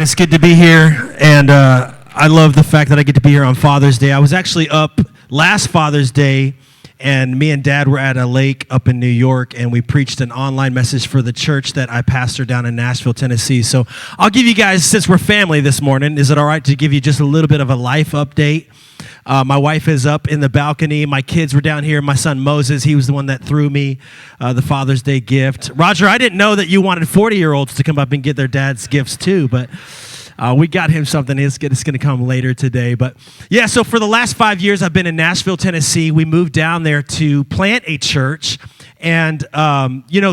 It's good to be here, and I love the fact that I get to be here on Father's Day. I was actually up last Father's Day, and me and Dad were at a lake up in New York, and we preached an online message for the church that I pastor down in Nashville, Tennessee. So I'll give you guys, since we're family this morning, is it all right to give you just a little bit of a life update? My wife is up in the balcony. My kids were down here. My son Moses, he was the one that threw me the Father's Day gift. Roger, I didn't know that you wanted 40-year-olds to come up and get their dad's gifts too, but we got him something. It's going to come later today. But yeah, so for the last 5 years, I've been in Nashville, Tennessee. We moved down there to plant a church. And,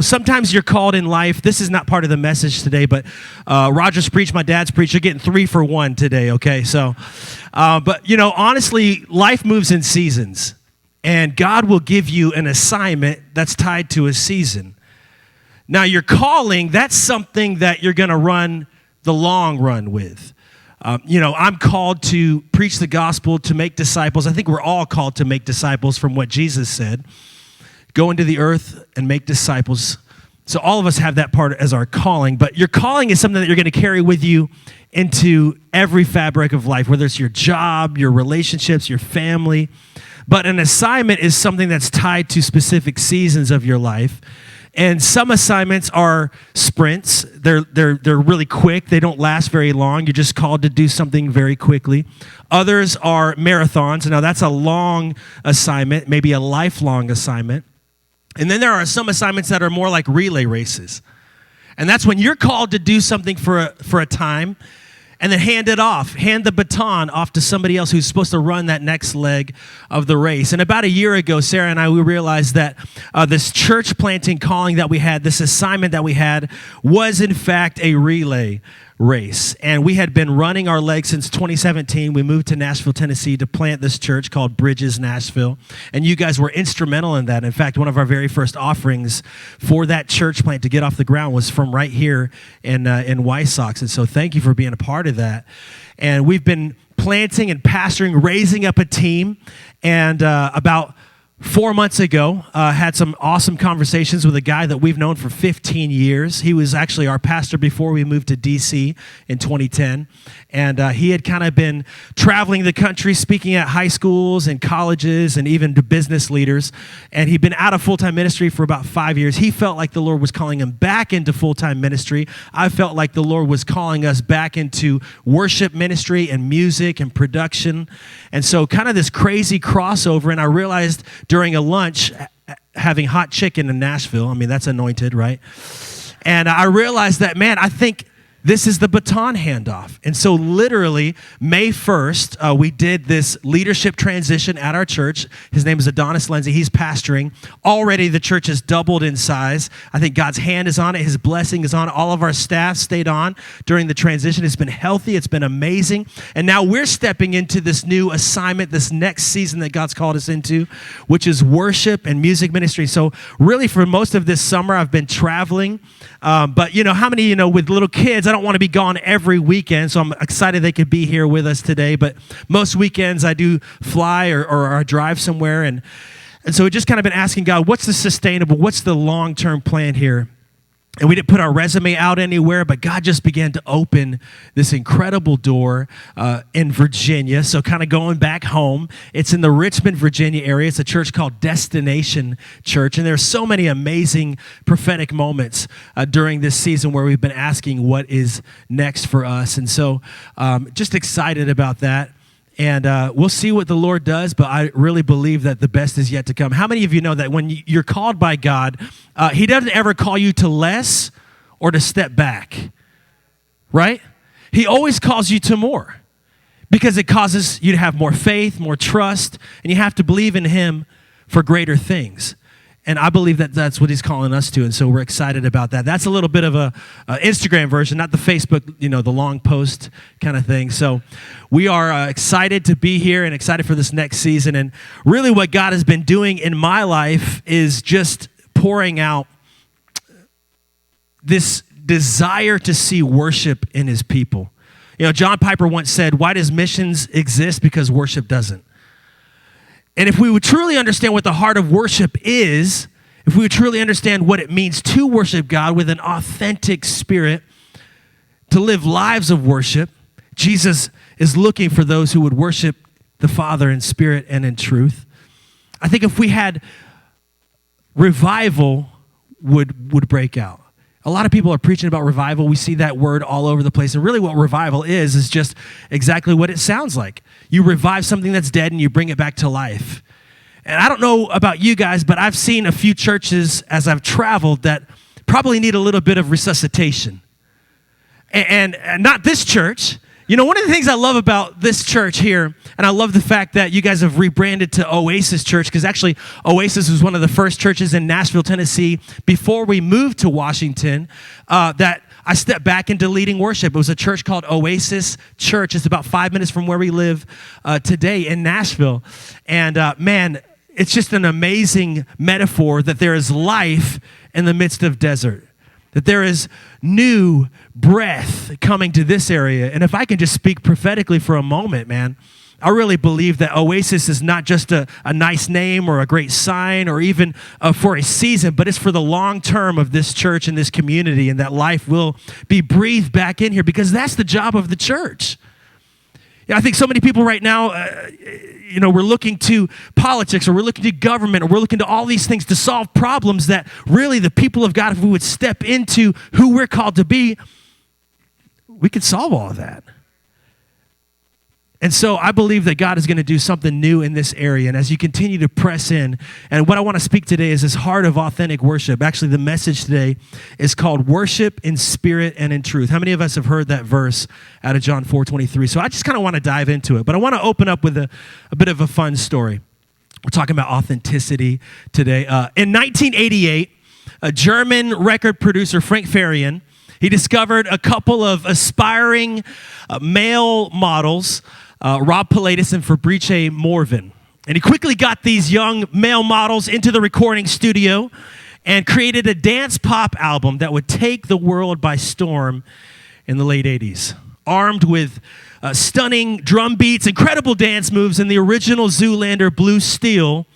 sometimes you're called in life. This is not part of the message today, but Roger's preached, my dad's preached. You're getting 3 for 1 today, okay? So, honestly, life moves in seasons. And God will give you an assignment that's tied to a season. Now, your calling, that's something that you're going to run the long run with. I'm called to preach the gospel, to make disciples. I think we're all called to make disciples from what Jesus said. Go into the earth and make disciples. So all of us have that part as our calling, but your calling is something that you're going to carry with you into every fabric of life, whether it's your job, your relationships, your family. But an assignment is something that's tied to specific seasons of your life. And some assignments are sprints. They're really quick. They don't last very long. You're just called to do something very quickly. Others are marathons. Now, that's a long assignment, maybe a lifelong assignment. And then there are some assignments that are more like relay races. And that's when you're called to do something for a time and then hand the baton off to somebody else who's supposed to run that next leg of the race. And about a year ago, Sarah and I, we realized that this church planting calling that we had, this assignment that we had, was in fact a relay race. And we had been running our leg since 2017. We moved to Nashville, Tennessee to plant this church called Bridges Nashville. And you guys were instrumental in that. In fact, one of our very first offerings for that church plant to get off the ground was from right here in Wysox. And so thank you for being a part of that. And we've been planting and pastoring, raising up a team. And about 4 months ago, had some awesome conversations with a guy that we've known for 15 years. He was actually our pastor before we moved to D.C. in 2010. And he had kind of been traveling the country, speaking at high schools and colleges and even to business leaders. And he'd been out of full-time ministry for about 5 years. He felt like the Lord was calling him back into full-time ministry. I felt like the Lord was calling us back into worship ministry and music and production. And so kind of this crazy crossover. And I realized during a lunch, having hot chicken in Nashville, I mean, that's anointed, right? And I realized that, man, I think this is the baton handoff. And so literally, May 1st, we did this leadership transition at our church. His name is Adonis Lindsay. He's pastoring. Already the church has doubled in size. I think God's hand is on it. His blessing is on it. All of our staff stayed on during the transition. It's been healthy. It's been amazing. And now we're stepping into this new assignment, this next season that God's called us into, which is worship and music ministry. So really for most of this summer, I've been traveling. But how many, with little kids, I don't want to be gone every weekend, so I'm excited they could be here with us today. But most weekends I do fly or I drive somewhere. And so we've just kind of been asking God, what's the long-term plan here? And we didn't put our resume out anywhere, but God just began to open this incredible door in Virginia. So kind of going back home, it's in the Richmond, Virginia area. It's a church called Destination Church. And there's so many amazing prophetic moments during this season where we've been asking what is next for us. And so just excited about that. And we'll see what the Lord does, but I really believe that the best is yet to come. How many of you know that when you're called by God, he doesn't ever call you to less or to step back, right? He always calls you to more because it causes you to have more faith, more trust, and you have to believe in him for greater things. And I believe that that's what he's calling us to, and so we're excited about that. That's a little bit of a Instagram version, not the Facebook, the long post kind of thing. So we are excited to be here and excited for this next season. And really what God has been doing in my life is just pouring out this desire to see worship in his people. John Piper once said, "Why does missions exist? Because worship doesn't." And if we would truly understand what the heart of worship is, if we would truly understand what it means to worship God with an authentic spirit, to live lives of worship. Jesus is looking for those who would worship the Father in spirit and in truth. I think if we had revival would break out. A lot of people are preaching about revival. We see that word all over the place. And really what revival is just exactly what it sounds like. You revive something that's dead and you bring it back to life. And I don't know about you guys, but I've seen a few churches as I've traveled that probably need a little bit of resuscitation. And not this church. You know, one of the things I love about this church here, and I love the fact that you guys have rebranded to Oasis Church, because actually Oasis was one of the first churches in Nashville, Tennessee, before we moved to Washington, that I stepped back into leading worship. It was a church called Oasis Church. It's about 5 minutes from where we live today in Nashville. And man, it's just an amazing metaphor that there is life in the midst of desert, that there is new breath coming to this area. And if I can just speak prophetically for a moment, man, I really believe that Oasis is not just a nice name or a great sign or even for a season, but it's for the long term of this church and this community, and that life will be breathed back in here, because that's the job of the church. I think so many people right now, we're looking to politics, or we're looking to government, or we're looking to all these things to solve problems that really the people of God, if we would step into who we're called to be, we could solve all of that. And so I believe that God is going to do something new in this area. And as you continue to press in, and what I want to speak today is this heart of authentic worship. Actually, the message today is called Worship in Spirit and in Truth. How many of us have heard that verse out of John 4:23? So I just kind of want to dive into it. But I want to open up with a bit of a fun story. We're talking about authenticity today. In 1988, a German record producer, Frank Farian, he discovered a couple of aspiring male models, Rob Pilatus and Fabrice Morvan. And he quickly got these young male models into the recording studio and created a dance pop album that would take the world by storm in the late 80s. Armed with stunning drum beats, incredible dance moves, and the original Zoolander Blue Steel,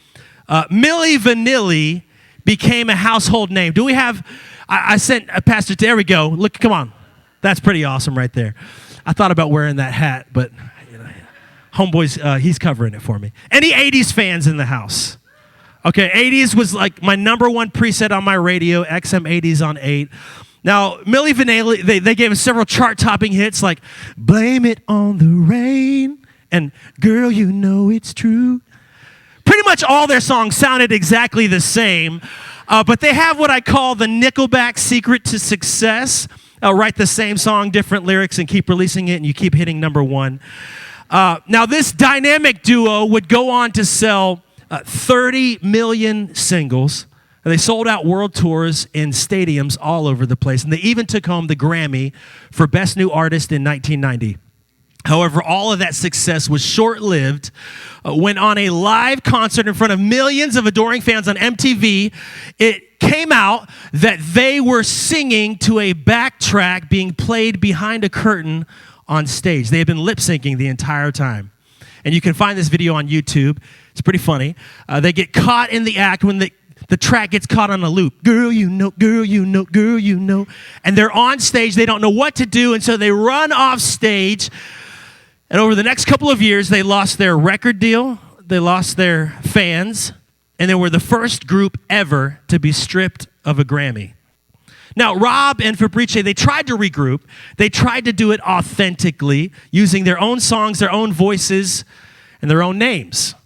Milli Vanilli became a household name. Do we have... I sent a pastor, there we go. Look, come on. That's pretty awesome right there. I thought about wearing that hat, but homeboy's, he's covering it for me. Any 80s fans in the house? Okay, 80s was like my number one preset on my radio, XM 80s on 8. Now, Milli Vanilli, they gave us several chart-topping hits like Blame It on the Rain and Girl, You Know It's True. Pretty much all their songs sounded exactly the same. But they have what I call the Nickelback secret to success. Write the same song, different lyrics, and keep releasing it, and you keep hitting number one. Now, this dynamic duo would go on to sell 30 million singles. And they sold out world tours in stadiums all over the place. And they even took home the Grammy for Best New Artist in 1990. However, all of that success was short-lived. When on a live concert in front of millions of adoring fans on MTV, it came out that they were singing to a backtrack being played behind a curtain on stage. They had been lip-syncing the entire time. And you can find this video on YouTube. It's pretty funny. They get caught in the act when the track gets caught on a loop. Girl, you know, girl, you know, girl, you know. And they're on stage. They don't know what to do, and so they run off stage. And over the next couple of years, they lost their record deal, they lost their fans, and they were the first group ever to be stripped of a Grammy. Now, Rob and Fabrice, they tried to regroup. They tried to do it authentically, using their own songs, their own voices, and their own names.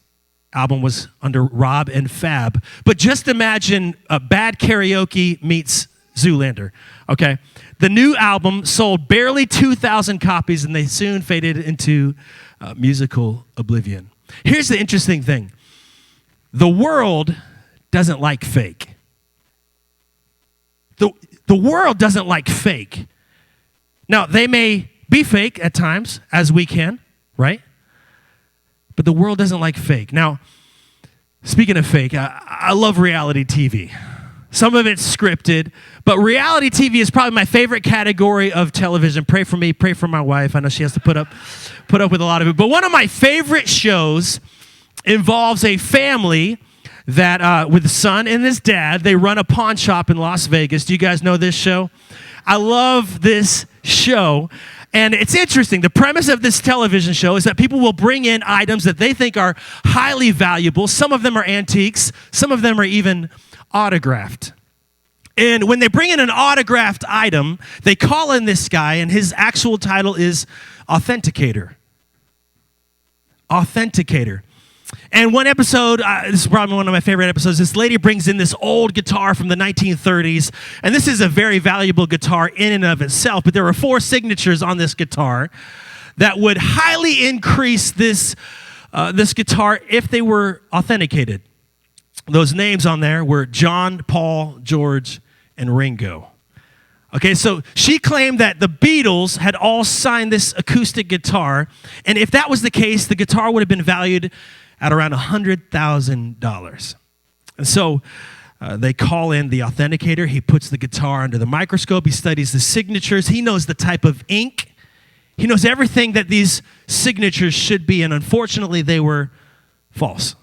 Album was under Rob and Fab. But just imagine Bad Karaoke meets Zoolander, okay? The new album sold barely 2,000 copies, and they soon faded into musical oblivion. Here's the interesting thing. The world doesn't like fake. The world doesn't like fake. Now, they may be fake at times, as we can, right? But the world doesn't like fake. Now, speaking of fake, I love reality TV. Some of it's scripted, but reality TV is probably my favorite category of television. Pray for me, pray for my wife. I know she has to put up with a lot of it. But one of my favorite shows involves a family that with the son and his dad, they run a pawn shop in Las Vegas. Do you guys know this show? I love this show. And it's interesting. The premise of this television show is that people will bring in items that they think are highly valuable. Some of them are antiques. Some of them are even autographed. And when they bring in an autographed item, they call in this guy, and his actual title is Authenticator. Authenticator. And one episode, this is probably one of my favorite episodes, this lady brings in this old guitar from the 1930s, and this is a very valuable guitar in and of itself, but there were 4 signatures on this guitar that would highly increase this guitar if they were authenticated. Those names on there were John, Paul, George, and Ringo. Okay, so she claimed that the Beatles had all signed this acoustic guitar, and if that was the case, the guitar would have been valued at around $100,000. And so they call in the authenticator. He puts the guitar under the microscope. He studies the signatures. He knows the type of ink. He knows everything that these signatures should be, and unfortunately, they were false.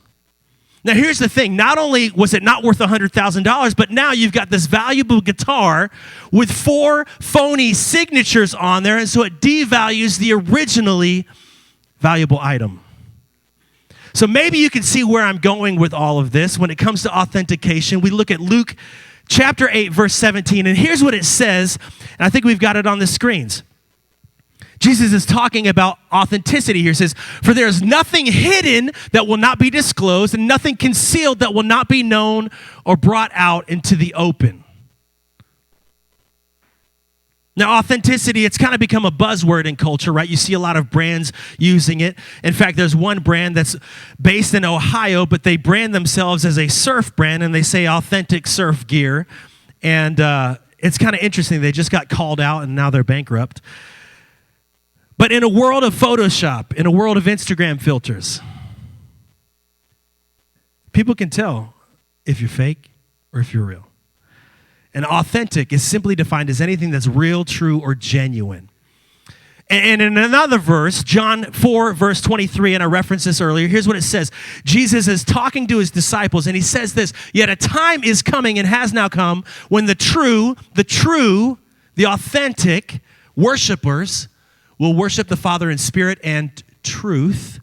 Now, here's the thing. Not only was it not worth $100,000, but now you've got this valuable guitar with 4 phony signatures on there, and so it devalues the originally valuable item. So maybe you can see where I'm going with all of this. When it comes to authentication, we look at Luke chapter 8, verse 17, and here's what it says, and I think we've got it on the screens. Jesus is talking about authenticity here. He says, "For there is nothing hidden that will not be disclosed, and nothing concealed that will not be known or brought out into the open." Now, authenticity, it's kind of become a buzzword in culture, right? You see a lot of brands using it. In fact, there's one brand that's based in Ohio, but they brand themselves as a surf brand, and they say authentic surf gear. And it's kind of interesting. They just got called out, and now they're bankrupt. But in a world of Photoshop, in a world of Instagram filters, people can tell if you're fake or if you're real. And authentic is simply defined as anything that's real, true, or genuine. And in another verse, John 4, verse 23, and I referenced this earlier, here's what it says. Jesus is talking to his disciples, and he says this, "Yet a time is coming and has now come when the authentic worshipers will worship the Father in spirit and truth,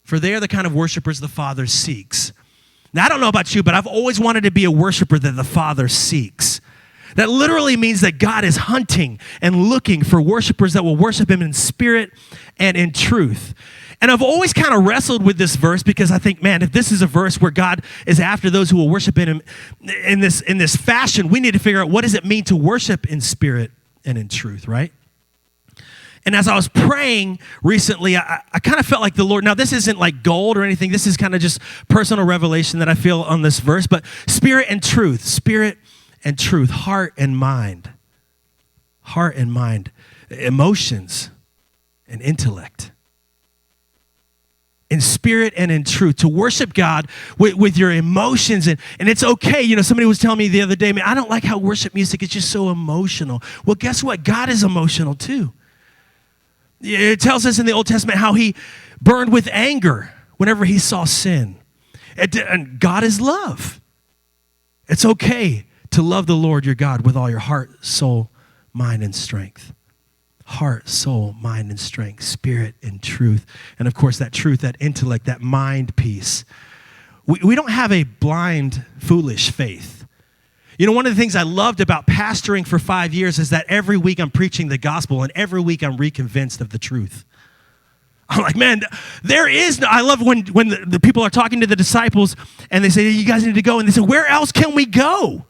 for they are the kind of worshipers the Father seeks." Now, I don't know about you, but I've always wanted to be a worshiper that the Father seeks. That literally means that God is hunting and looking for worshipers that will worship him in spirit and in truth. And I've always kind of wrestled with this verse because I think, man, if this is a verse where God is after those who will worship him in this fashion, we need to figure out what does it mean to worship in spirit and in truth, right? And as I was praying recently, I kind of felt like the Lord, now this isn't like gold or anything, this is kind of just personal revelation that I feel on this verse, but spirit and truth, heart and mind, emotions and intellect. In spirit and in truth, to worship God with your emotions. And it's okay. You know, somebody was telling me the other day, man, I don't like how worship music is just so emotional. Well, guess what? God is emotional too. It tells us in the Old Testament how he burned with anger whenever he saw sin. And God is love. It's okay to love the Lord your God with all your heart, soul, mind, and strength. Heart, soul, mind, and strength, spirit, and truth. And of course, that truth, that intellect, that mind piece. We don't have a blind, foolish faith. You know, one of the things I loved about pastoring for 5 years is that every week I'm preaching the gospel, and every week I'm reconvinced of the truth. I'm like, man, I love when the people are talking to the disciples, and they say, you guys need to go. And they say, where else can we go?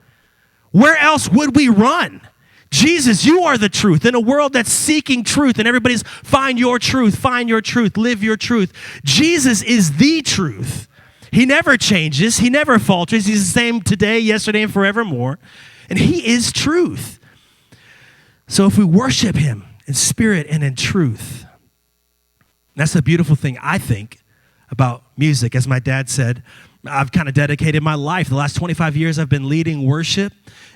Where else would we run? Jesus, you are the truth. In a world that's seeking truth, and everybody's find your truth, live your truth. Jesus is the truth. He never changes. He never falters. He's the same today, yesterday, and forevermore. And he is truth. So if we worship him in spirit and in truth, that's the beautiful thing, I think, about music. As my dad said, I've kind of dedicated my life. The last 25 years, I've been leading worship.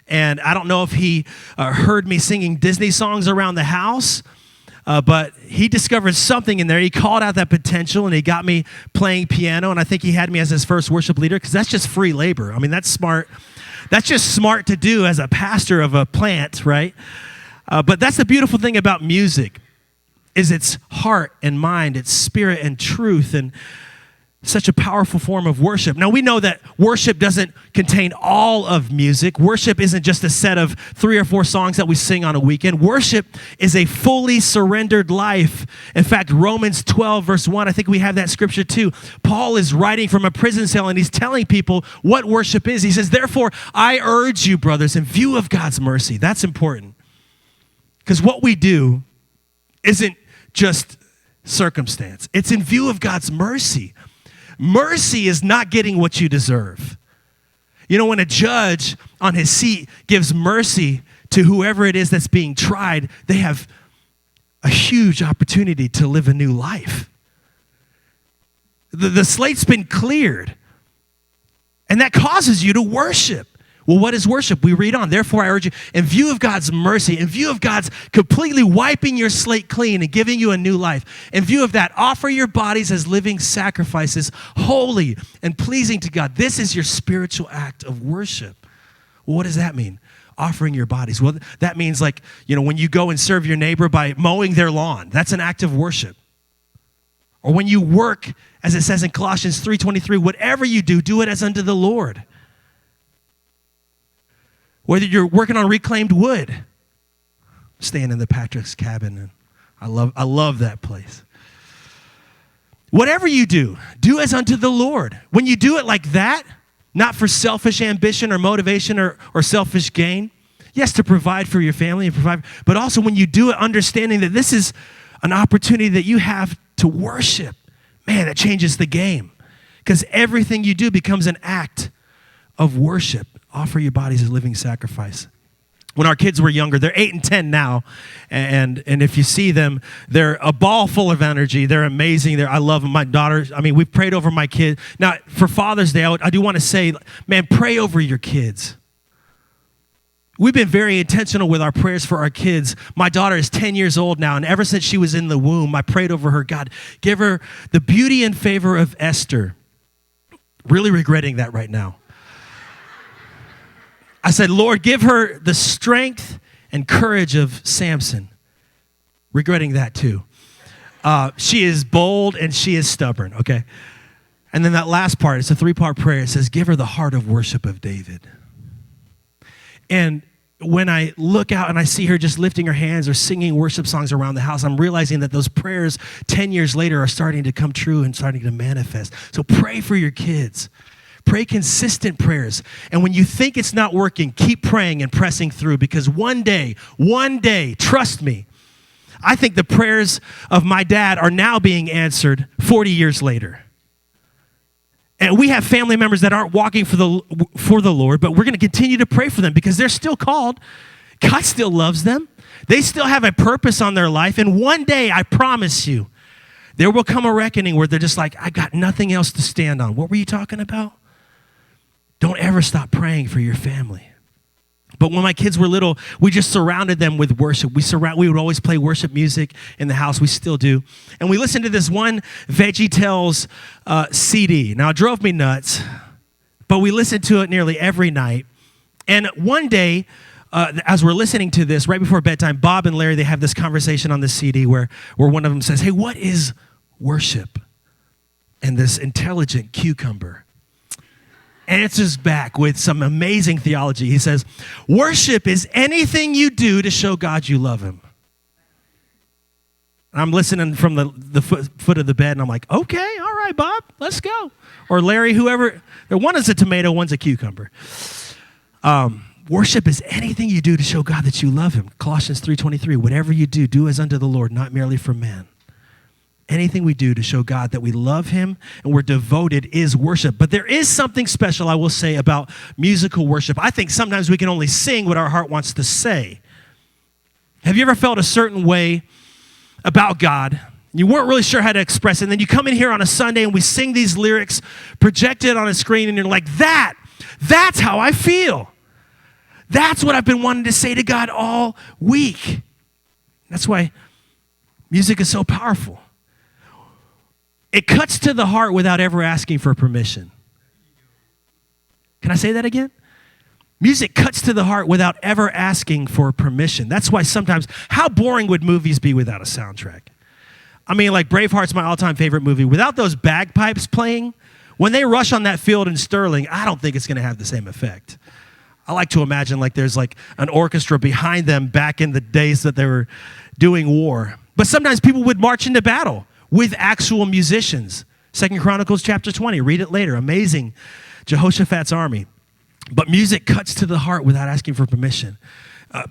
And I don't know if he heard me singing Disney songs around the house, but he discovered something in there. He called out that potential, and he got me playing piano, and I think he had me as his first worship leader because that's just free labor. I mean, that's smart. That's just smart to do as a pastor of a plant, right? But that's the beautiful thing about music is its heart and mind, its spirit and truth, and such a powerful form of worship. Now, we know that worship doesn't contain all of music. Worship isn't just a set of 3 or 4 songs that we sing on a weekend. Worship is a fully surrendered life. In fact, Romans 12, verse 1, I think we have that scripture too. Paul is writing from a prison cell, and he's telling people what worship is. He says, therefore, I urge you, brothers, in view of God's mercy. That's important. Because what we do isn't just circumstance. It's in view of God's mercy. Mercy is not getting what you deserve. You know, when a judge on his seat gives mercy to whoever it is that's being tried, they have a huge opportunity to live a new life. The slate's been cleared, and that causes you to worship. Well, what is worship? We read on. Therefore, I urge you, in view of God's mercy, in view of God's completely wiping your slate clean and giving you a new life, in view of that, offer your bodies as living sacrifices, holy and pleasing to God. This is your spiritual act of worship. Well, what does that mean? Offering your bodies. Well, that means like, you know, when you go and serve your neighbor by mowing their lawn, that's an act of worship. Or when you work, as it says in Colossians 3:23, whatever you do, do it as unto the Lord. Whether you're working on reclaimed wood, staying in the Patrick's cabin, and I love that place. Whatever you do, do as unto the Lord. When you do it like that, not for selfish ambition or motivation or selfish gain, yes, to provide for your family and provide, but also when you do it, understanding that this is an opportunity that you have to worship, man, that changes the game. Because everything you do becomes an act of worship. Offer your bodies as a living sacrifice. When our kids were younger, they're 8 and 10 now, and if you see them, they're a ball full of energy. They're amazing. I love them. My daughter, I mean, we've prayed over my kids. Now, for Father's Day, I do want to say, man, pray over your kids. We've been very intentional with our prayers for our kids. My daughter is 10 years old now, and ever since she was in the womb, I prayed over her. God, give her the beauty and favor of Esther. Really regretting that right now. I said, Lord, give her the strength and courage of Samson. Regretting that too. She is bold and she is stubborn, okay? And then that last part, it's a 3-part prayer. It says, give her the heart of worship of David. And when I look out and I see her just lifting her hands or singing worship songs around the house, I'm realizing that those prayers 10 years later are starting to come true and starting to manifest. So pray for your kids. Pray consistent prayers. And when you think it's not working, keep praying and pressing through, because one day, trust me, I think the prayers of my dad are now being answered 40 years later. And we have family members that aren't walking for the Lord, but we're going to continue to pray for them because they're still called. God still loves them. They still have a purpose on their life. And one day, I promise you, there will come a reckoning where they're just like, I got nothing else to stand on. What were you talking about? Don't ever stop praying for your family. But when my kids were little, we just surrounded them with worship. We would always play worship music in the house. We still do. And we listened to this one VeggieTales CD. Now, it drove me nuts, but we listened to it nearly every night. And one day, as we're listening to this, right before bedtime, Bob and Larry, they have this conversation on the CD where one of them says, hey, what is worship? And this intelligent cucumber answers back with some amazing theology. He says, worship is anything you do to show God you love him. I'm listening from the foot of the bed, and I'm like, okay, all right, Bob, let's go. Or Larry, whoever. One is a tomato, one's a cucumber. Worship is anything you do to show God that you love him. Colossians 3:23, whatever you do, do as unto the Lord, not merely for man. Anything we do to show God that we love him and we're devoted is worship. But there is something special, I will say, about musical worship. I think sometimes we can only sing what our heart wants to say. Have you ever felt a certain way about God? You weren't really sure how to express it. And then you come in here on a Sunday and we sing these lyrics projected on a screen and you're like, that's how I feel. That's what I've been wanting to say to God all week. That's why Music is so powerful. It cuts to the heart without ever asking for permission. Can I say that again? Music cuts to the heart without ever asking for permission. That's why sometimes, how boring would movies be without a soundtrack? I mean, like Braveheart's my all-time favorite movie. Without those bagpipes playing, when they rush on that field in Sterling, I don't think it's going to have the same effect. I like to imagine like there's like an orchestra behind them back in the days that they were doing war. But sometimes people would march into battle with actual musicians. 2 Chronicles chapter 20, read it later. Amazing, Jehoshaphat's army. But music cuts to the heart without asking for permission.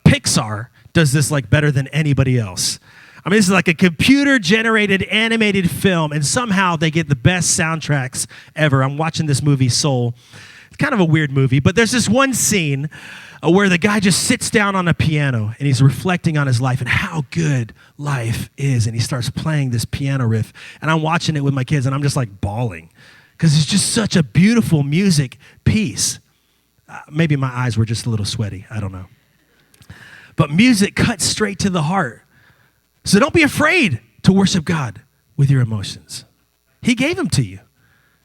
Pixar does this like better than anybody else. I mean, this is like a computer-generated animated film, and somehow they get the best soundtracks ever. I'm watching this movie, Soul. It's kind of a weird movie, but there's this one scene where the guy just sits down on a piano, and he's reflecting on his life and how good life is, and he starts playing this piano riff, and I'm watching it with my kids, and I'm just like bawling because it's just such a beautiful music piece. Maybe my eyes were just a little sweaty. I don't know. But music cuts straight to the heart. So don't be afraid to worship God with your emotions. He gave them to you.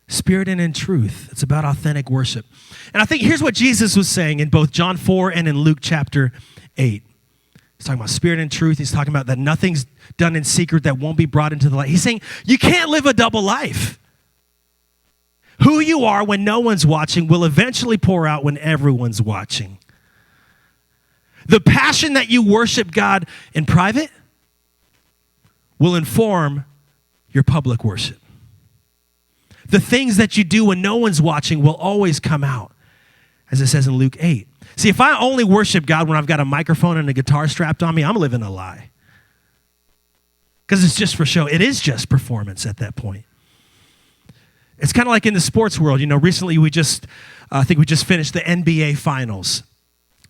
Spirit and in truth. It's about authentic worship. And I think here's what Jesus was saying in both John 4 and in Luke chapter 8. He's talking about spirit and truth. He's talking about that nothing's done in secret that won't be brought into the light. He's saying you can't live a double life. Who you are when no one's watching will eventually pour out when everyone's watching. The passion that you worship God in private will inform your public worship. The things that you do when no one's watching will always come out, as it says in Luke 8. See, if I only worship God when I've got a microphone and a guitar strapped on me, I'm living a lie. Because it's just for show. It is just performance at that point. It's kind of like in the sports world. You know, recently I think we just finished the NBA Finals.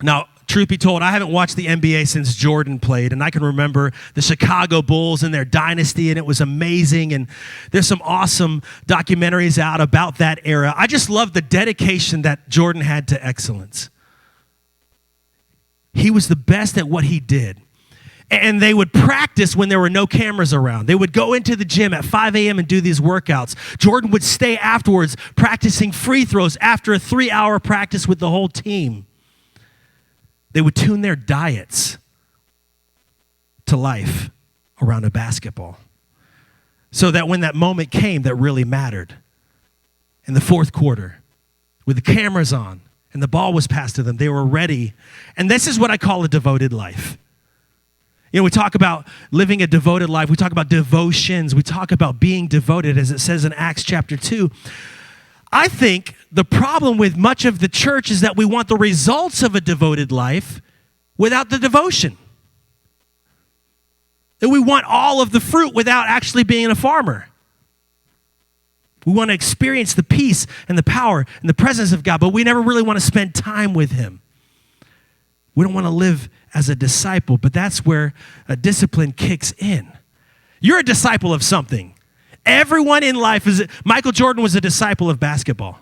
Now, truth be told, I haven't watched the NBA since Jordan played, and I can remember the Chicago Bulls and their dynasty, and it was amazing, and there's some awesome documentaries out about that era. I just love the dedication that Jordan had to excellence. He was the best at what he did. And they would practice when there were no cameras around. They would go into the gym at 5 a.m. and do these workouts. Jordan would stay afterwards practicing free throws after a 3-hour practice with the whole team. They would tune their diets to life around a basketball so that when that moment came that really mattered, in the fourth quarter, with the cameras on and the ball was passed to them, they were ready. And this is what I call a devoted life. You know, we talk about living a devoted life. We talk about devotions. We talk about being devoted, as it says in Acts chapter 2. I think the problem with much of the church is that we want the results of a devoted life without the devotion. That we want all of the fruit without actually being a farmer. We want to experience the peace and the power and the presence of God, but we never really want to spend time with Him. We don't want to live as a disciple, but that's where a discipline kicks in. You're a disciple of something. Everyone in life Michael Jordan was a disciple of basketball.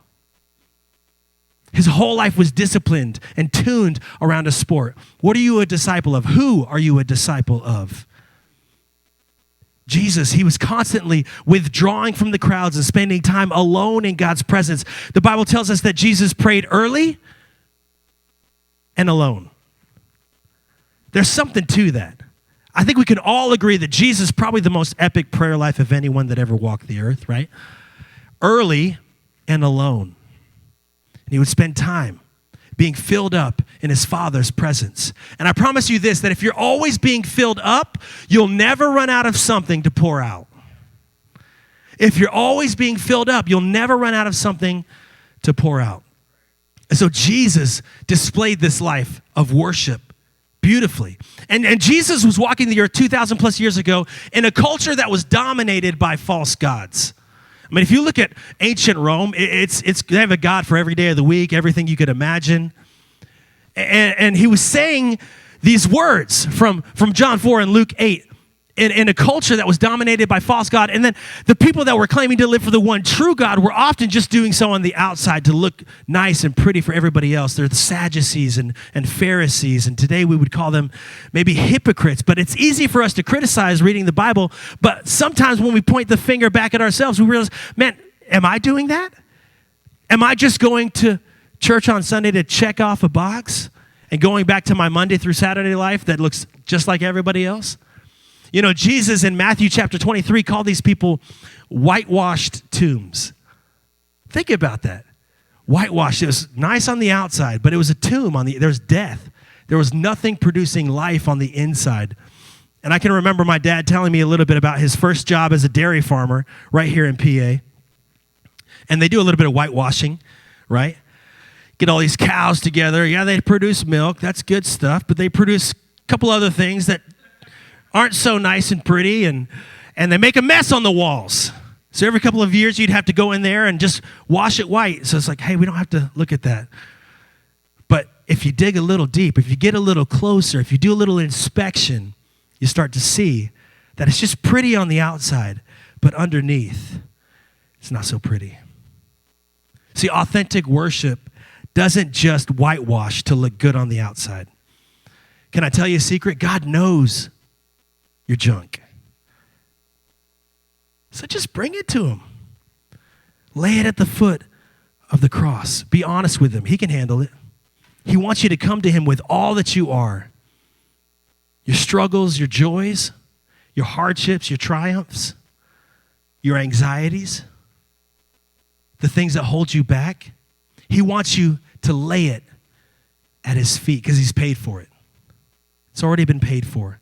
His whole life was disciplined and tuned around a sport. What are you a disciple of? Who are you a disciple of? Jesus, he was constantly withdrawing from the crowds and spending time alone in God's presence. The Bible tells us that Jesus prayed early and alone. There's something to that. I think we can all agree that Jesus is probably the most epic prayer life of anyone that ever walked the earth, right? Early and alone. And he would spend time being filled up in his Father's presence. And I promise you this, that if you're always being filled up, you'll never run out of something to pour out. If you're always being filled up, you'll never run out of something to pour out. And so Jesus displayed this life of worship beautifully. And Jesus was walking the earth 2,000 plus years ago in a culture that was dominated by false gods. I mean, if you look at ancient Rome, they have a god for every day of the week, everything you could imagine. And he was saying these words from John 4 and Luke 8. in a culture that was dominated by false God. And then the people that were claiming to live for the one true God were often just doing so on the outside to look nice and pretty for everybody else. They're the Sadducees and Pharisees, and today we would call them maybe hypocrites. But it's easy for us to criticize reading the Bible, but sometimes when we point the finger back at ourselves, we realize, man, am I doing that? Am I just going to church on Sunday to check off a box and going back to my Monday through Saturday life that looks just like everybody else? You know, Jesus in Matthew chapter 23 called these people whitewashed tombs. Think about that. Whitewashed. It was nice on the outside, but it was a tomb there was death. There was nothing producing life on the inside. And I can remember my dad telling me a little bit about his first job as a dairy farmer right here in PA. And they do a little bit of whitewashing, right? Get all these cows together. Yeah, they produce milk. That's good stuff. But they produce a couple other things that aren't so nice and pretty, and they make a mess on the walls. So every couple of years, you'd have to go in there and just wash it white. So it's like, hey, we don't have to look at that. But if you dig a little deep, if you get a little closer, if you do a little inspection, you start to see that it's just pretty on the outside, but underneath, it's not so pretty. See, authentic worship doesn't just whitewash to look good on the outside. Can I tell you a secret? God knows your junk. So just bring it to him. Lay it at the foot of the cross. Be honest with him. He can handle it. He wants you to come to him with all that you are. Your struggles, your joys, your hardships, your triumphs, your anxieties, the things that hold you back. He wants you to lay it at his feet because he's paid for it. It's already been paid for.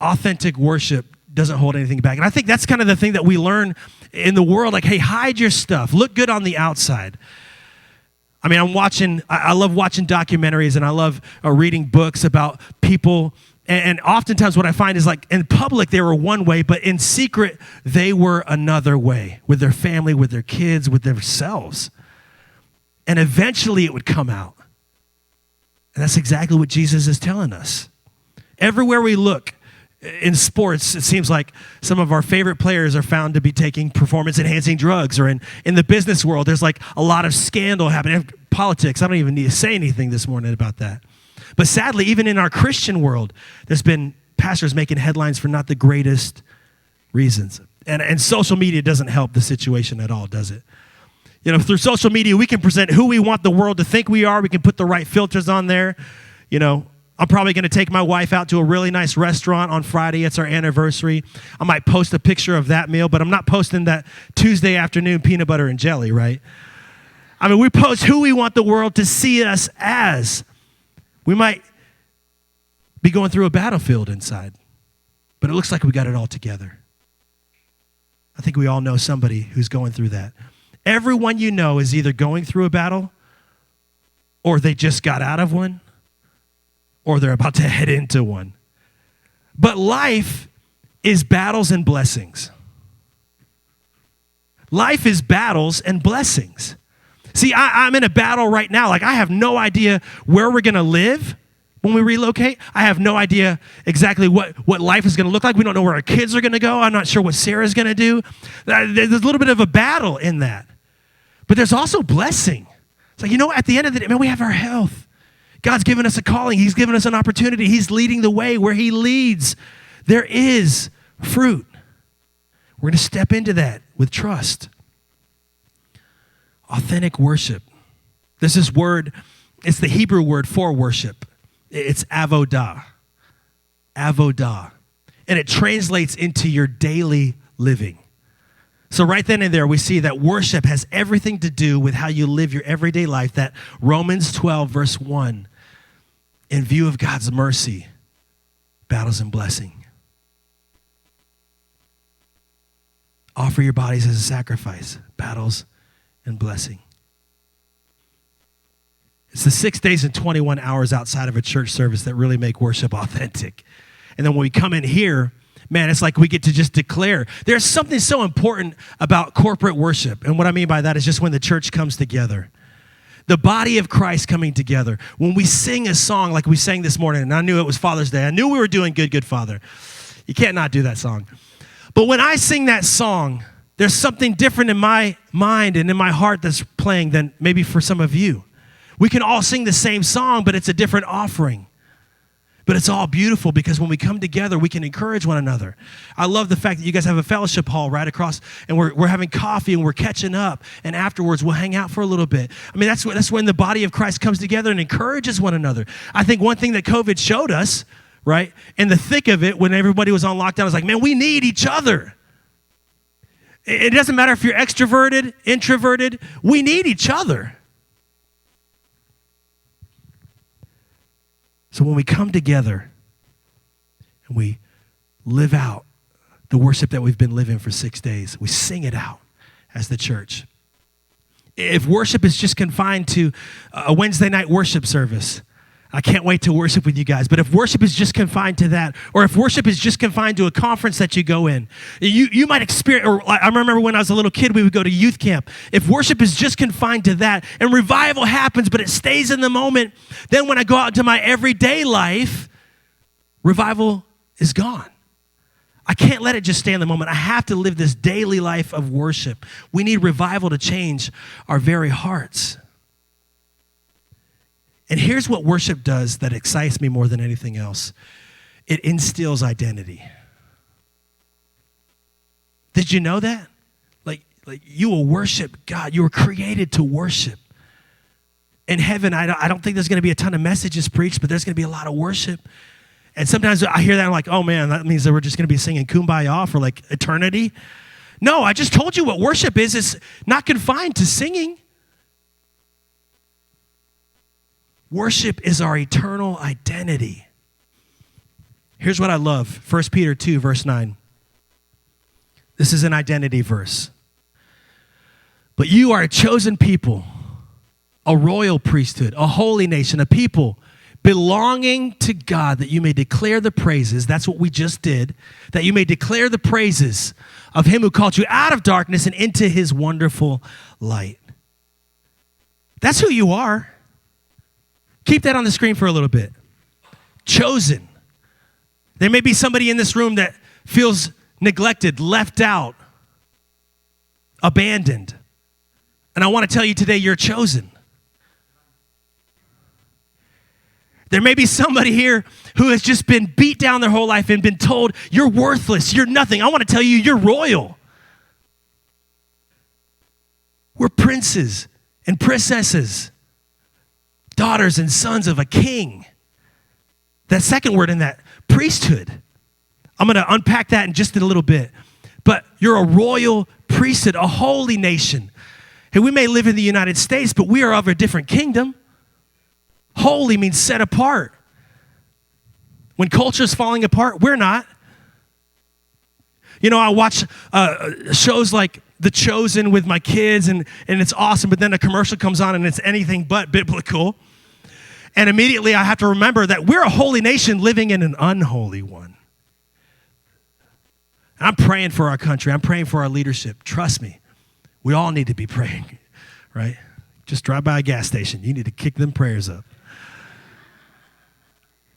Authentic worship doesn't hold anything back. And I think that's kind of the thing that we learn in the world. Like, hey, hide your stuff. Look good on the outside. I mean, I love watching documentaries, and I love reading books about people. And oftentimes what I find is, like, in public, they were one way, but in secret, they were another way with their family, with their kids, with themselves. And eventually it would come out. And that's exactly what Jesus is telling us. Everywhere we look, in sports, it seems like some of our favorite players are found to be taking performance-enhancing drugs, or in the business world, there's like a lot of scandal happening. Politics, I don't even need to say anything this morning about that. But sadly, even in our Christian world, there's been pastors making headlines for not the greatest reasons. And social media doesn't help the situation at all, does it? You know, through social media, we can present who we want the world to think we are. We can put the right filters on there. You know, I'm probably going to take my wife out to a really nice restaurant on Friday. It's our anniversary. I might post a picture of that meal, but I'm not posting that Tuesday afternoon peanut butter and jelly, right? I mean, we post who we want the world to see us as. We might be going through a battlefield inside, but it looks like we got it all together. I think we all know somebody who's going through that. Everyone you know is either going through a battle, or they just got out of one, or they're about to head into one. But life is battles and blessings. Life is battles and blessings. See, I'm in a battle right now. Like, I have no idea where we're going to live when we relocate. I have no idea exactly what life is going to look like. We don't know where our kids are going to go. I'm not sure what Sarah's going to do. There's a little bit of a battle in that. But there's also blessing. It's like, you know, at the end of the day, man, we have our health. God's given us a calling. He's given us an opportunity. He's leading the way. Where he leads, there is fruit. We're going to step into that with trust. Authentic worship. There's this word, it's the Hebrew word for worship. It's avodah. Avodah. And it translates into your daily living. So right then and there, we see that worship has everything to do with how you live your everyday life. That Romans 12, verse 1, in view of God's mercy, battles and blessing. Offer your bodies as a sacrifice, battles and blessing. It's the 6 days and 21 hours outside of a church service that really make worship authentic. And then when we come in here, man, it's like we get to just declare. There's something so important about corporate worship. And what I mean by that is just when the church comes together. The body of Christ coming together. When we sing a song like we sang this morning, and I knew it was Father's Day. I knew we were doing Good, Good Father. You can't not do that song. But when I sing that song, there's something different in my mind and in my heart that's playing than maybe for some of you. We can all sing the same song, but it's a different offering. But it's all beautiful because when we come together, we can encourage one another. I love the fact that you guys have a fellowship hall right across, and we're having coffee and we're catching up, and afterwards we'll hang out for a little bit. I mean, that's when the body of Christ comes together and encourages one another. I think one thing that COVID showed us, right, in the thick of it, when everybody was on lockdown, was like, man, we need each other. It doesn't matter if you're extroverted, introverted, we need each other. So when we come together and we live out the worship that we've been living for 6 days, we sing it out as the church. If worship is just confined to a Wednesday night worship service, I can't wait to worship with you guys. But if worship is just confined to that, or if worship is just confined to a conference that you go in, you might experience, or I remember when I was a little kid, we would go to youth camp. If worship is just confined to that, and revival happens, but it stays in the moment, then when I go out into my everyday life, revival is gone. I can't let it just stay in the moment. I have to live this daily life of worship. We need revival to change our very hearts. And here's what worship does that excites me more than anything else. It instills identity. Did you know that? Like you will worship God. You were created to worship. In heaven, I don't think there's going to be a ton of messages preached, but there's going to be a lot of worship. And sometimes I hear that, I'm like, oh man, that means that we're just going to be singing Kumbaya for like eternity. No, I just told you what worship is. It's not confined to singing. Worship is our eternal identity. Here's what I love. 1 Peter 2, verse 9. This is an identity verse. But you are a chosen people, a royal priesthood, a holy nation, a people belonging to God, that you may declare the praises. That's what we just did. That you may declare the praises of him who called you out of darkness and into his wonderful light. That's who you are. Keep that on the screen for a little bit. Chosen. There may be somebody in this room that feels neglected, left out, abandoned. And I want to tell you today, you're chosen. There may be somebody here who has just been beat down their whole life and been told, you're worthless, you're nothing. I want to tell you, you're royal. We're princes and princesses, daughters and sons of a king. That second word in that, priesthood. I'm going to unpack that in just a little bit. But you're a royal priesthood, a holy nation. Hey, we may live in the United States, but we are of a different kingdom. Holy means set apart. When culture's falling apart, we're not. You know, I watch shows like The Chosen with my kids, and it's awesome, but then a commercial comes on and it's anything but biblical. And immediately I have to remember that we're a holy nation living in an unholy one. And I'm praying for our country. I'm praying for our leadership. Trust me, we all need to be praying, right? Just drive by a gas station. You need to kick them prayers up.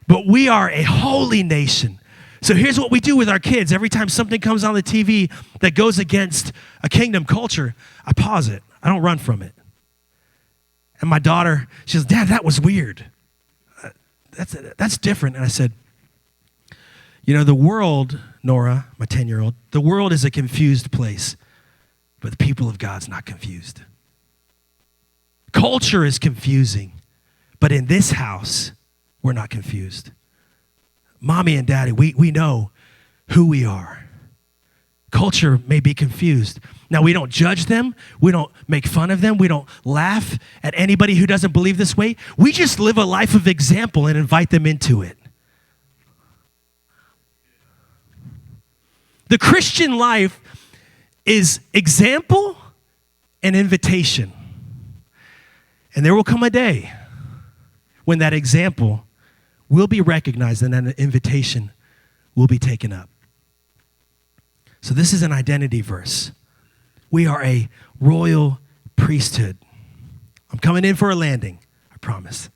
But we are a holy nation. So here's what we do with our kids. Every time something comes on the TV that goes against a kingdom culture, I pause it. I don't run from it. And my daughter, she says, Dad, that was weird. That's different. And I said, you know, the world, Nora, my 10-year-old, the world is a confused place, but the people of God's not confused. Culture is confusing, but in this house, we're not confused. Mommy and Daddy, we know who we are. Culture may be confused. Now, we don't judge them. We don't make fun of them. We don't laugh at anybody who doesn't believe this way. We just live a life of example and invite them into it. The Christian life is example and invitation. And there will come a day when that example will be recognized and that invitation will be taken up. So this is an identity verse. We are a royal priesthood. I'm coming in for a landing, I promise.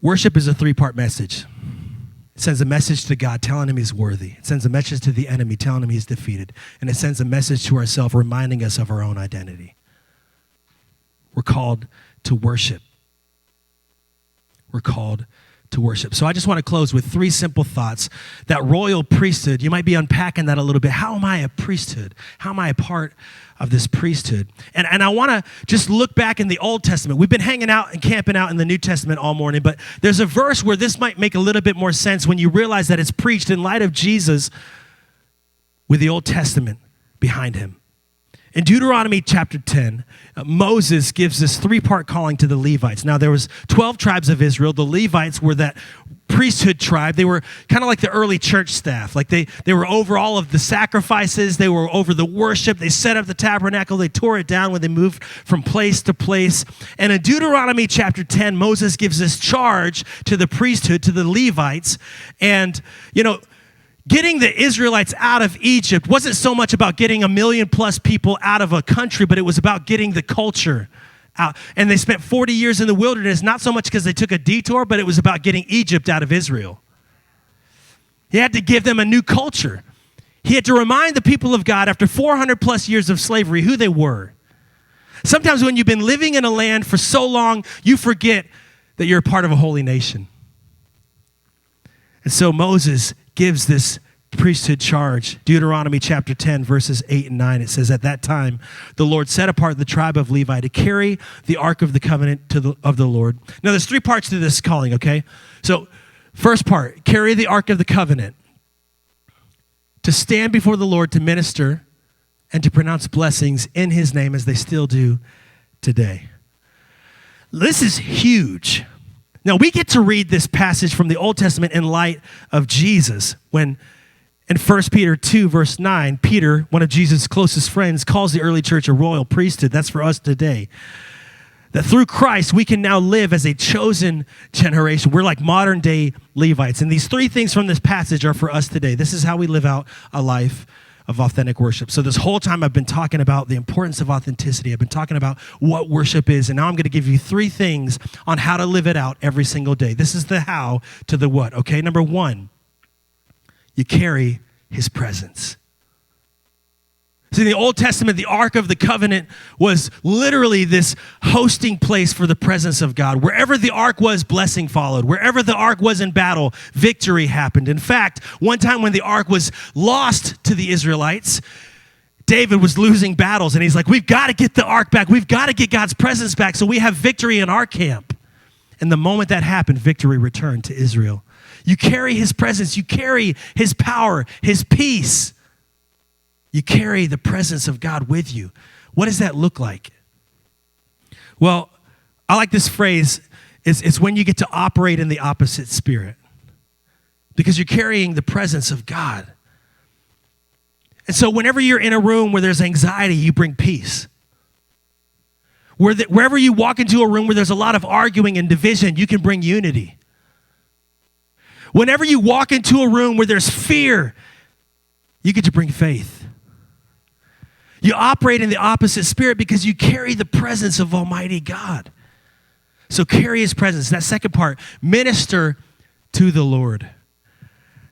Worship is a three-part message. It sends a message to God telling him he's worthy. It sends a message to the enemy telling him he's defeated. And it sends a message to ourselves reminding us of our own identity. We're called to worship. We're called to worship. So I just want to close with three simple thoughts. That royal priesthood, you might be unpacking that a little bit. How am I a priesthood? How am I a part of this priesthood? And I want to just look back in the Old Testament. We've been hanging out and camping out in the New Testament all morning, but there's a verse where this might make a little bit more sense when you realize that it's preached in light of Jesus with the Old Testament behind him. In Deuteronomy chapter 10, Moses gives this three-part calling to the Levites. Now, there was 12 tribes of Israel. The Levites were that priesthood tribe. They were kind of like the early church staff. Like they were over all of the sacrifices. They were over the worship. They set up the tabernacle. They tore it down when they moved from place to place. And in Deuteronomy chapter 10, Moses gives this charge to the priesthood, to the Levites. And, getting the Israelites out of Egypt wasn't so much about getting 1 million plus people out of a country, but it was about getting the culture out. And they spent 40 years in the wilderness, not so much because they took a detour, but it was about getting Egypt out of Israel. He had to give them a new culture. He had to remind the people of God after 400 plus years of slavery who they were. Sometimes when you've been living in a land for so long, you forget that you're a part of a holy nation. And so Moses gives this priesthood charge. Deuteronomy chapter 10, verses 8 and 9, it says, "At that time, the Lord set apart the tribe of Levi to carry the ark of the covenant of the Lord." Now, there's three parts to this calling, okay? So, first part, carry the ark of the covenant. To stand before the Lord to minister and to pronounce blessings in his name as they still do today. This is huge. Now, we get to read this passage from the Old Testament in light of Jesus when in 1 Peter 2, verse 9, Peter, one of Jesus' closest friends, calls the early church a royal priesthood. That's for us today. That through Christ, we can now live as a chosen generation. We're like modern day Levites. And these three things from this passage are for us today. This is how we live out a life of authentic worship. So this whole time I've been talking about the importance of authenticity. I've been talking about what worship is, and now I'm going to give you three things on how to live it out every single day. This is the how to the what, okay? Number one, you carry his presence. See, in the Old Testament, the Ark of the Covenant was literally this hosting place for the presence of God. Wherever the Ark was, blessing followed. Wherever the Ark was in battle, victory happened. In fact, one time when the Ark was lost to the Israelites, David was losing battles, and he's like, we've got to get the Ark back. We've got to get God's presence back so we have victory in our camp. And the moment that happened, victory returned to Israel. You carry his presence. You carry his power, his peace. You carry the presence of God with you. What does that look like? Well, I like this phrase. It's when you get to operate in the opposite spirit because you're carrying the presence of God. And so whenever you're in a room where there's anxiety, you bring peace. Wherever you walk into a room where there's a lot of arguing and division, you can bring unity. Whenever you walk into a room where there's fear, you get to bring faith. You operate in the opposite spirit because you carry the presence of Almighty God. So carry his presence. That second part, minister to the Lord.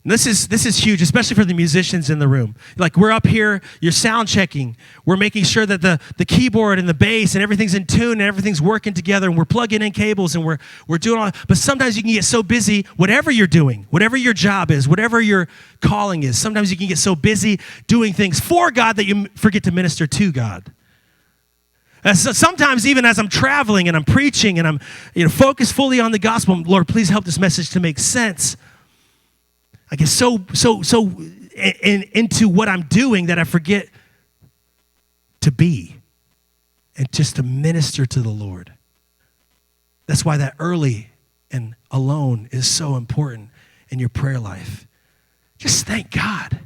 And this is huge, especially for the musicians in the room. Like we're up here, you're sound checking. We're making sure that the keyboard and the bass and everything's in tune and everything's working together and we're plugging in cables and we're doing all. But sometimes you can get so busy, whatever you're doing, whatever your job is, whatever your calling is, sometimes you can get so busy doing things for God that you forget to minister to God. So sometimes even as I'm traveling and I'm preaching and I'm focused fully on the gospel, Lord, please help this message to make sense. I get so into what I'm doing that I forget to be and just to minister to the Lord. That's why that early and alone is so important in your prayer life. Just thank God.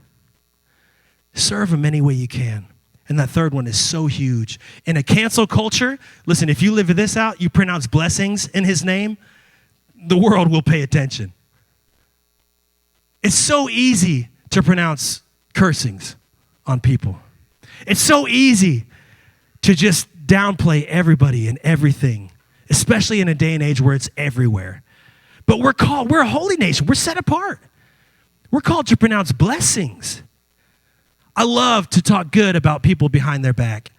Serve him any way you can. And that third one is so huge. In a cancel culture, listen, if you live this out, you pronounce blessings in his name, the world will pay attention. It's so easy to pronounce cursings on people. It's so easy to just downplay everybody and everything, especially in a day and age where it's everywhere. But we're a holy nation. We're set apart. We're called to pronounce blessings. I love to talk good about people behind their back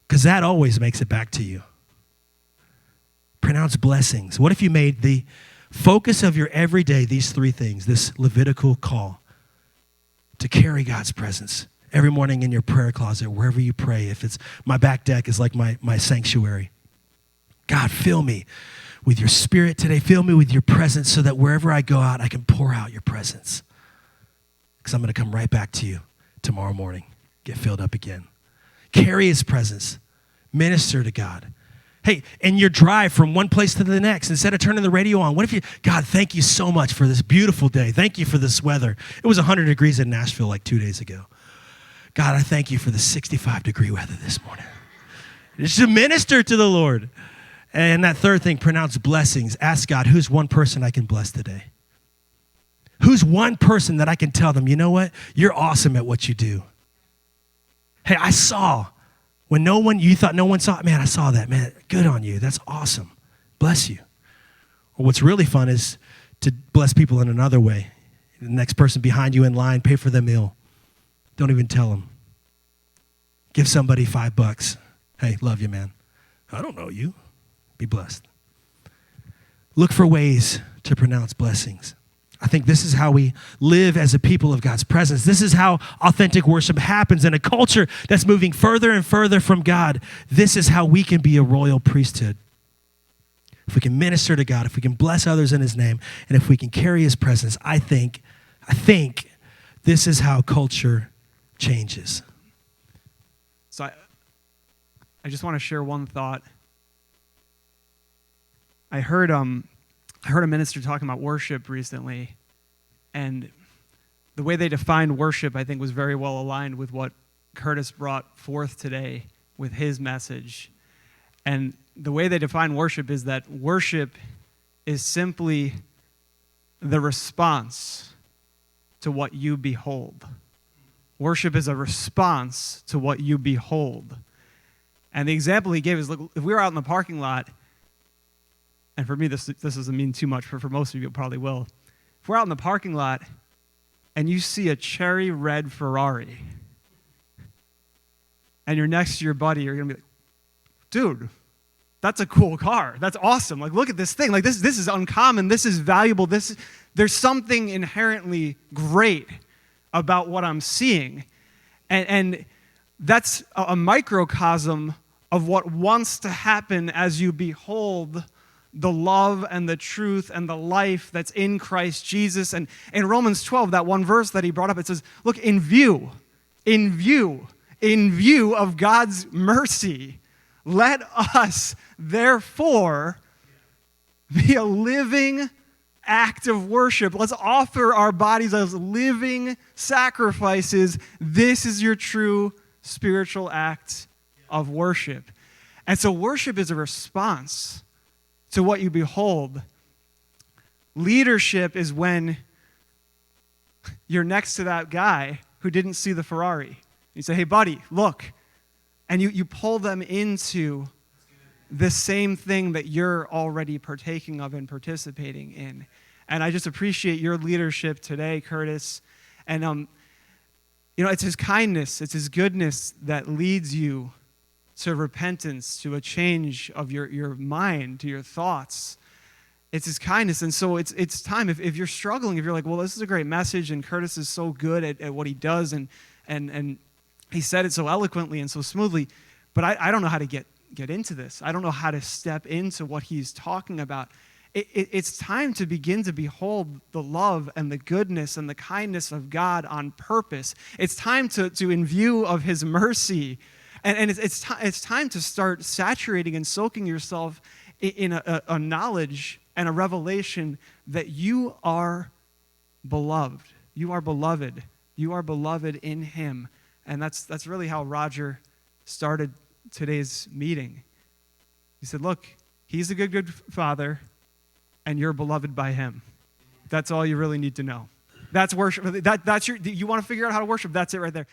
because that always makes it back to you. Pronounce blessings. What if you made the focus of your everyday these three things, this Levitical call to carry God's presence every morning in your prayer closet, wherever you pray. If it's my back deck is like my sanctuary. God, fill me with your spirit today. Fill me with your presence so that wherever I go out, I can pour out your presence. Because I'm going to come right back to you tomorrow morning. Get filled up again. Carry his presence. Minister to God. Hey, in your drive from one place to the next, instead of turning the radio on, what if you, God, thank you so much for this beautiful day. Thank you for this weather. It was 100 degrees in Nashville like 2 days ago. God, I thank you for the 65-degree weather this morning. Just to minister to the Lord. And that third thing, pronounce blessings. Ask God, who's one person I can bless today? Who's one person that I can tell them, you know what? You're awesome at what you do. Hey, I saw when you thought no one saw it. Man, I saw that. Man, good on you. That's awesome. Bless you. Or what's really fun is to bless people in another way. The next person behind you in line, pay for their meal. Don't even tell them. Give somebody $5. Hey, love you, man. I don't know you. Be blessed. Look for ways to pronounce blessings. I think this is how we live as a people of God's presence. This is how authentic worship happens in a culture that's moving further and further from God. This is how we can be a royal priesthood. If we can minister to God, if we can bless others in his name, and if we can carry his presence, I think this is how culture changes. So I just want to share one thought. I heard a minister talking about worship recently, and the way they defined worship, I think, was very well aligned with what Kurtis brought forth today with his message. And the way they define worship is that worship is simply the response to what you behold. Worship is a response to what you behold. And the example he gave is, look, if we were out in the parking lot, and for me, this doesn't mean too much, but for most of you, it probably will. If we're out in the parking lot and you see a cherry red Ferrari and you're next to your buddy, you're going to be like, dude, that's a cool car. That's awesome. Like, look at this thing. Like, this is uncommon. This is valuable. There's something inherently great about what I'm seeing. And that's a microcosm of what wants to happen as you behold the love and the truth and the life that's in Christ Jesus. And in Romans 12, that one verse that he brought up, it says, look, in view of God's mercy, let us therefore be a living act of worship. Let's offer our bodies as living sacrifices. This is your true spiritual act of worship. And so worship is a response to what you behold. Leadership is when you're next to that guy who didn't see the Ferrari. You say, hey, buddy, look. And you pull them into the same thing that you're already partaking of and participating in. And I just appreciate your leadership today, Kurtis. And, it's his kindness, it's his goodness that leads you to repentance, to a change of your mind, to your thoughts. It's his kindness. And so it's time. If you're struggling, if you're like, well, this is a great message, and Kurtis is so good at what he does, and he said it so eloquently and so smoothly, but I don't know how to get into this. I don't know how to step into what he's talking about. It's time to begin to behold the love and the goodness and the kindness of God on purpose. It's time to in view of his mercy. And it's time to start saturating and soaking yourself in a knowledge and a revelation that you are beloved. You are beloved. You are beloved in him. And that's really how Roger started today's meeting. He said, look, he's a good father, and you're beloved by him. That's all you really need to know. That's worship. You want to figure out how to worship, that's it right there.